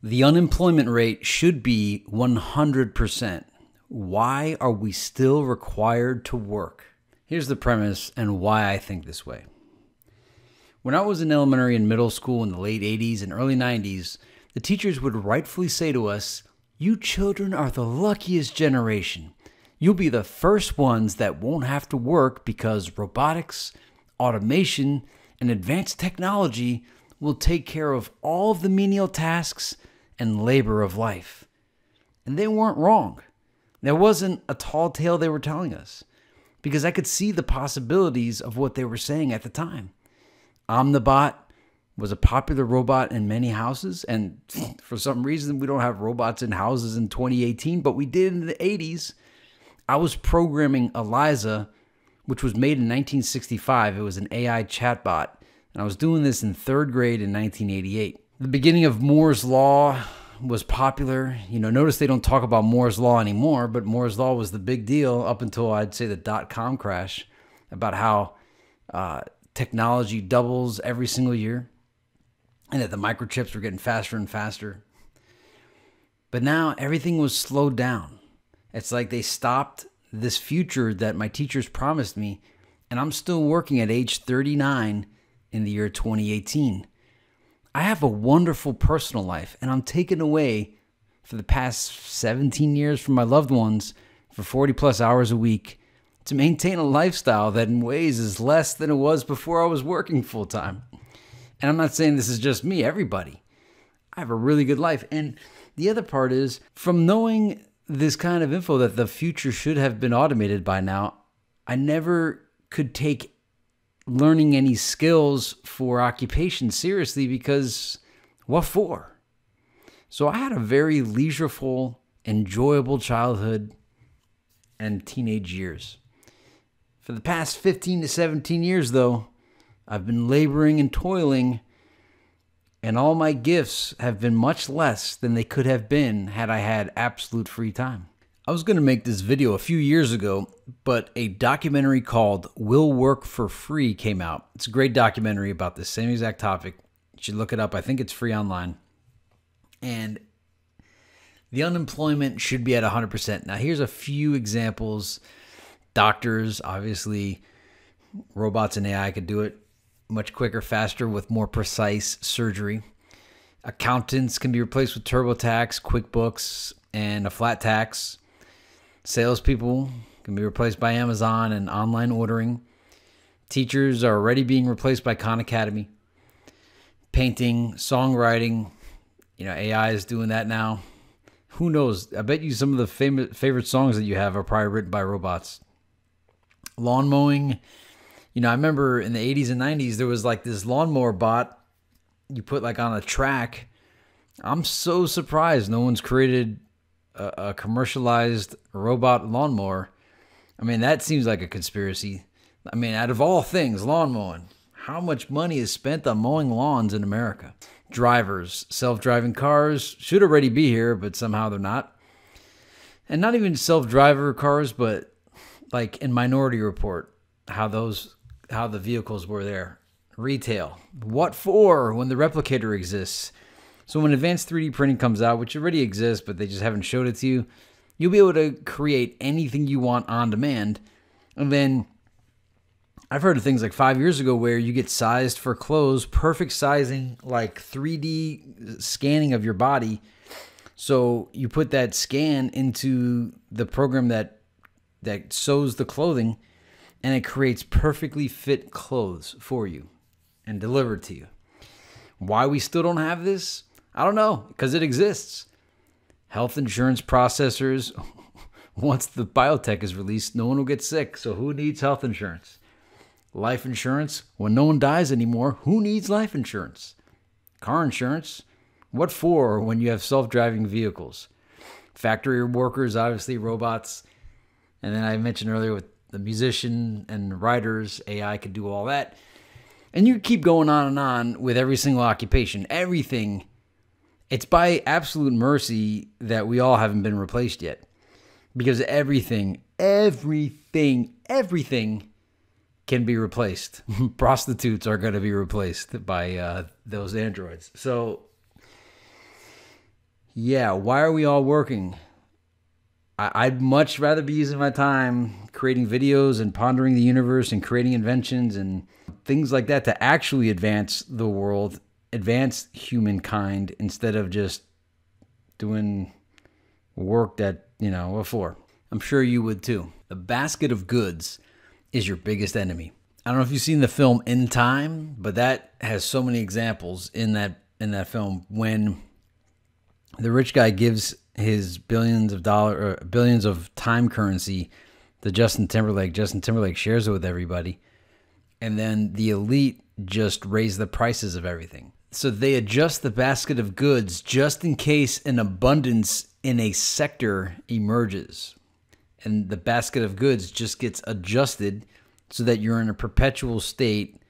The unemployment rate should be 100%. Why are we still required to work? Here's the premise and why I think this way. When I was in elementary and middle school in the late 80s and early 90s, the teachers would rightfully say to us, "You children are the luckiest generation. You'll be the first ones that won't have to work because robotics, automation, and advanced technology will take care of all of the menial tasks and labor of life." And they weren't wrong. There wasn't a tall tale they were telling us, because I could see the possibilities of what they were saying at the time. Omnibot was a popular robot in many houses, and for some reason we don't have robots in houses in 2018, but we did in the 80s. I was programming Eliza, which was made in 1965. It was an AI chatbot, and I was doing this in third grade in 1988. The beginning of Moore's Law was popular. Notice they don't talk about Moore's Law anymore, but Moore's Law was the big deal up until, I'd say, the dot-com crash, about how technology doubles every single year and that the microchips were getting faster and faster. But now everything was slowed down. It's like they stopped this future that my teachers promised me, and I'm still working at age 39 in the year 2018. I have a wonderful personal life, and I'm taken away for the past 17 years from my loved ones for 40 plus hours a week to maintain a lifestyle that in ways is less than it was before I was working full time. And I'm not saying this is just me, everybody. I have a really good life. And the other part is, from knowing this kind of info that the future should have been automated by now, I never could take learning any skills for occupation seriously, because what for? So I had a very leisureful, enjoyable childhood and teenage years. For the past 15 to 17 years, though, I've been laboring and toiling, and all my gifts have been much less than they could have been had I had absolute free time. I was going to make this video a few years ago, but a documentary called Will Work for Free came out. It's a great documentary about the same exact topic. You should look it up. I think it's free online. And the unemployment should be at 100%. Now, here's a few examples. Doctors, obviously, robots and AI could do it much quicker, faster, with more precise surgery. Accountants can be replaced with TurboTax, QuickBooks, and a flat tax. Salespeople can be replaced by Amazon and online ordering. Teachers are already being replaced by Khan Academy. Painting, songwriting, AI is doing that now. Who knows? I bet you some of the favorite songs that you have are probably written by robots. Lawn mowing. I remember in the 80s and 90s, there was like this lawnmower bot you put like on a track. I'm so surprised no one's created a commercialized robot lawnmower. I mean, that seems like a conspiracy. I mean, out of all things, lawn mowing. How much money is spent on mowing lawns in America? Drivers, self-driving cars should already be here, but somehow they're not. And not even self-driver cars, but like in Minority Report, how the vehicles were there. Retail. What for when the replicator exists? So when advanced 3D printing comes out, which already exists, but they just haven't showed it to you, you'll be able to create anything you want on demand. And then I've heard of things like 5 years ago where you get sized for clothes, perfect sizing, like 3D scanning of your body. So you put that scan into the program that sews the clothing, and it creates perfectly fit clothes for you and delivered to you. Why we still don't have this? I don't know, because it exists. Health insurance processors, once the biotech is released, no one will get sick, so who needs health insurance? Life insurance, when no one dies anymore, who needs life insurance? Car insurance, what for when you have self-driving vehicles? Factory workers, obviously robots. And then I mentioned earlier with the musician and writers, AI could do all that. And you keep going on and on with every single occupation, everything. It's by absolute mercy that we all haven't been replaced yet. Because everything can be replaced. Prostitutes are going to be replaced by those androids. So Yeah, why are we all working? I'd much rather be using my time creating videos and pondering the universe and creating inventions and things like that to actually advance the world, advance humankind, instead of just doing work that, what for? I'm sure you would too. The basket of goods is your biggest enemy. I don't know if you've seen the film In Time, but that has so many examples in that film when the rich guy gives his billions of time currency to Justin Timberlake. Justin Timberlake shares it with everybody. And then the elite just raise the prices of everything. So they adjust the basket of goods just in case an abundance in a sector emerges. And the basket of goods just gets adjusted so that you're in a perpetual state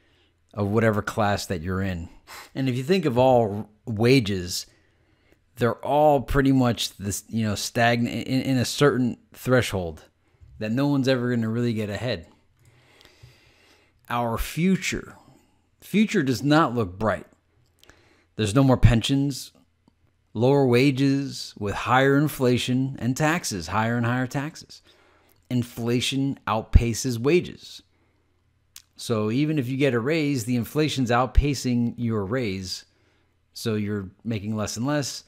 of whatever class that you're in. And if you think of all wages, they're all pretty much this, stagnant in a certain threshold that no one's ever going to really get ahead. Our future does not look bright. There's no more pensions, lower wages with higher inflation and taxes, higher and higher taxes. Inflation outpaces wages. So even if you get a raise, the inflation's outpacing your raise. So you're making less and less.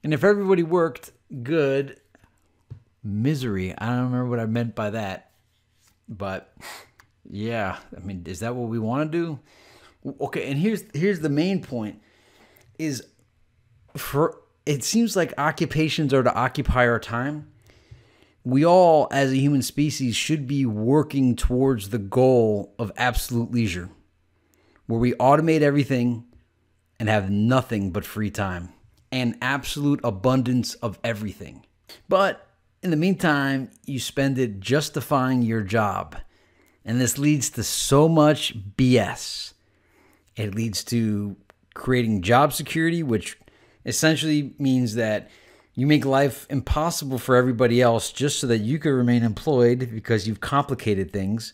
And if everybody worked good, misery. I don't remember what I meant by that. But yeah, is that what we want to do? Okay, and here's the main point is it seems like occupations are to occupy our time. We all, as a human species, should be working towards the goal of absolute leisure, where we automate everything and have nothing but free time and absolute abundance of everything. But in the meantime, you spend it justifying your job. And this leads to so much BS. It leads to creating job security, which essentially means that you make life impossible for everybody else just so that you can remain employed because you've complicated things.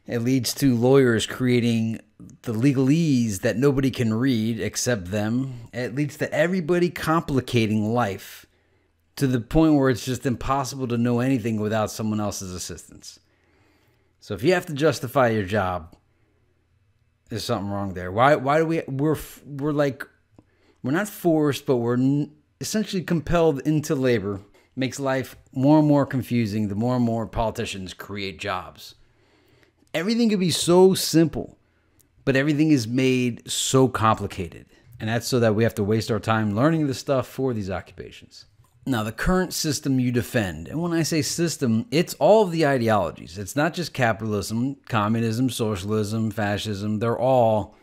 It leads to lawyers creating the legalese that nobody can read except them. It leads to everybody complicating life to the point where it's just impossible to know anything without someone else's assistance. So if you have to justify your job, there's something wrong there. Why do we're not forced, but we're essentially compelled into labor. Makes life more and more confusing the more and more politicians create jobs. Everything could be so simple, but everything is made so complicated. And that's so that we have to waste our time learning the stuff for these occupations. Now, the current system you defend, and when I say system, it's all of the ideologies. It's not just capitalism, communism, socialism, fascism. They're all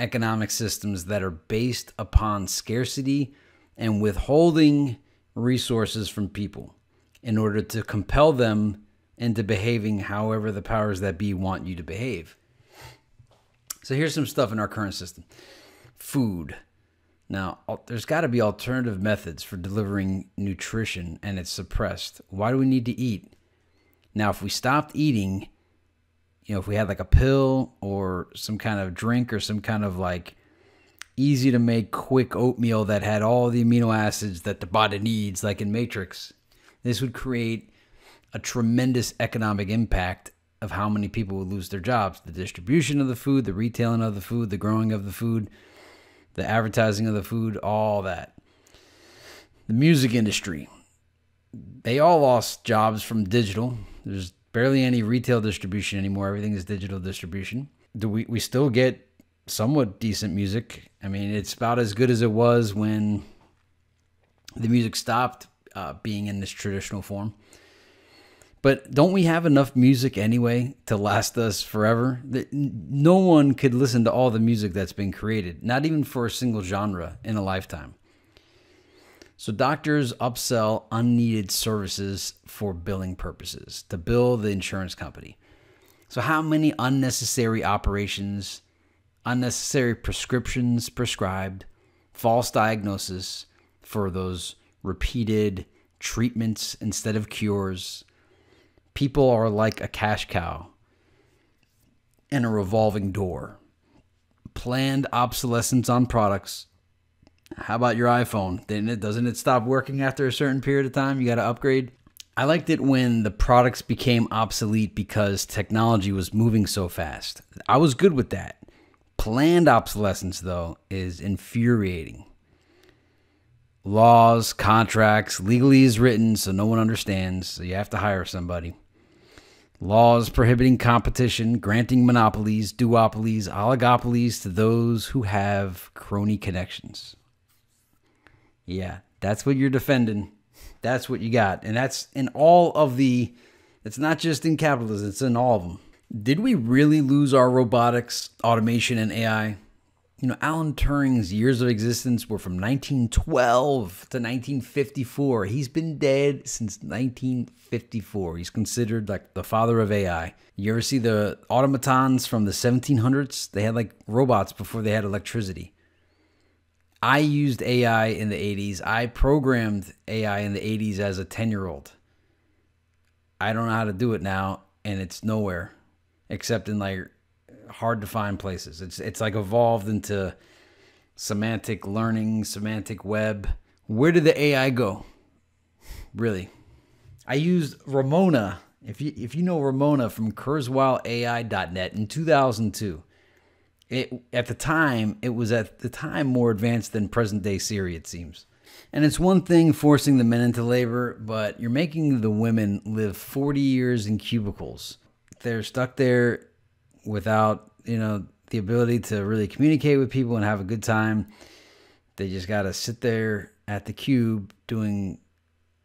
economic systems that are based upon scarcity and withholding resources from people in order to compel them into behaving however the powers that be want you to behave. So here's some stuff in our current system. Food. Now, there's got to be alternative methods for delivering nutrition, and it's suppressed. Why do we need to eat? Now, if we stopped eating, if we had like a pill or some kind of drink or some kind of like easy to make quick oatmeal that had all the amino acids that the body needs, like in Matrix, this would create a tremendous economic impact of how many people would lose their jobs. The distribution of the food, the retailing of the food, the growing of the food, the advertising of the food, all that. The music industry, they all lost jobs from digital. There's barely any retail distribution anymore. Everything is digital distribution. Do we still get somewhat decent music? It's about as good as it was when the music stopped being in this traditional form. But don't we have enough music anyway to last us forever? No one could listen to all the music that's been created, not even for a single genre in a lifetime. So doctors upsell unneeded services for billing purposes to bill the insurance company. So how many unnecessary operations, unnecessary prescriptions prescribed, false diagnosis for those repeated treatments instead of cures? People are like a cash cow and a revolving door. Planned obsolescence on products How about your iPhone? Doesn't it stop working after a certain period of time? You got to upgrade. I liked it when the products became obsolete because technology was moving so fast. I was good with that. Planned obsolescence, though, is infuriating. Laws, contracts, legalese written so no one understands, so you have to hire somebody. Laws prohibiting competition, granting monopolies, duopolies, oligopolies to those who have crony connections. Yeah, that's what you're defending. That's what you got. And that's in all of the, it's not just in capitalism, it's in all of them. Did we really lose our robotics, automation, and AI? You know, Alan Turing's years of existence were from 1912 to 1954. He's been dead since 1954. He's considered like the father of AI. You ever see the automatons from the 1700s? They had like robots before they had electricity. I used AI in the 80s. I programmed AI in the 80s as a 10-year-old. I don't know how to do it now, and it's nowhere except in like hard to find places. It's like evolved into semantic learning, semantic web. Where did the AI go? Really? I used Ramona. If you know Ramona from KurzweilAI.net in 2002. It was at the time more advanced than present day Siri, it seems. And it's one thing forcing the men into labor, but you're making the women live 40 years in cubicles. They're stuck there without, the ability to really communicate with people and have a good time. They just got to sit there at the cube doing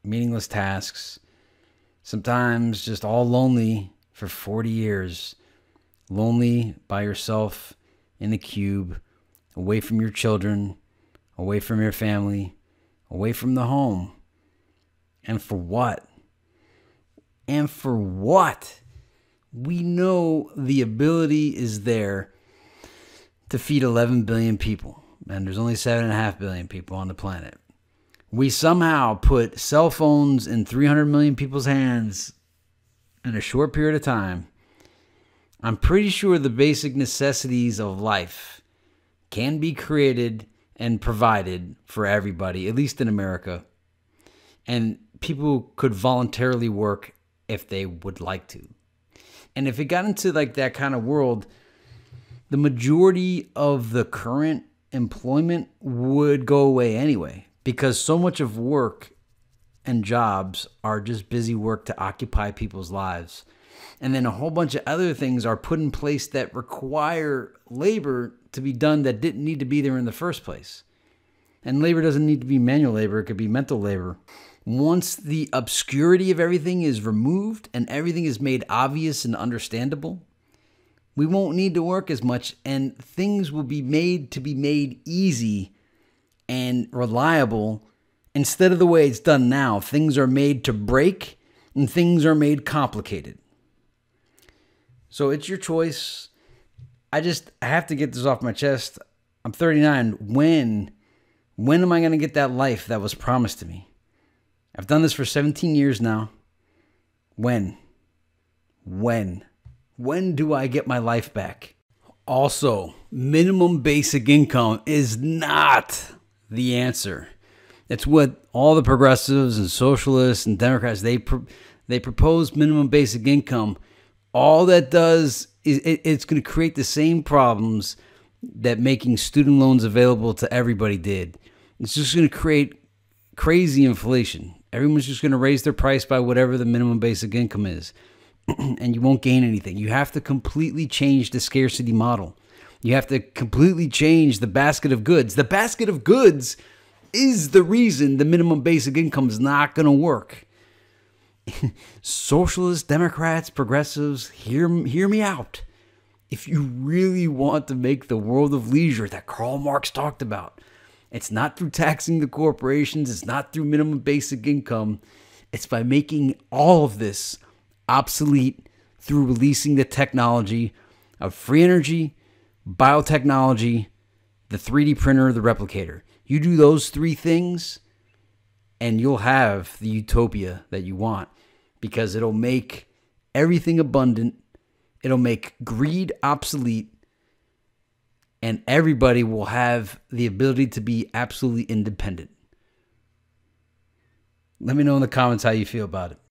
meaningless tasks, sometimes just all lonely for 40 years, lonely by yourself in the cube, away from your children, away from your family, away from the home. And for what? And for what? We know the ability is there to feed 11 billion people, and there's only 7.5 billion people on the planet. We somehow put cell phones in 300 million people's hands in a short period of time. I'm pretty sure the basic necessities of life can be created and provided for everybody, at least in America. And people could voluntarily work if they would like to. And if it got into like that kind of world, the majority of the current employment would go away anyway, because so much of work and jobs are just busy work to occupy people's lives. And then a whole bunch of other things are put in place that require labor to be done that didn't need to be there in the first place. And labor doesn't need to be manual labor. It could be mental labor. Once the obscurity of everything is removed and everything is made obvious and understandable, we won't need to work as much, and things will be made easy and reliable instead of the way it's done now. Things are made to break and things are made complicated. So it's your choice. I have to get this off my chest. I'm 39. When am I going to get that life that was promised to me? I've done this for 17 years now. When do I get my life back? Also, minimum basic income is not the answer. It's what all the progressives and socialists and Democrats, they propose minimum basic income. All that does is it's going to create the same problems that making student loans available to everybody did. It's just going to create crazy inflation. Everyone's just going to raise their price by whatever the minimum basic income is. And you won't gain anything. You have to completely change the scarcity model. You have to completely change the basket of goods. The basket of goods is the reason the minimum basic income is not going to work. Socialists, Democrats, progressives, hear me out. If you really want to make the world of leisure that Karl Marx talked about, it's not through taxing the corporations. It's not through minimum basic income. It's by making all of this obsolete through releasing the technology of free energy, biotechnology, the 3D printer, the replicator. You do those three things and you'll have the utopia that you want, because it'll make everything abundant. It'll make greed obsolete. and everybody will have the ability to be absolutely independent. Let me know in the comments how you feel about it.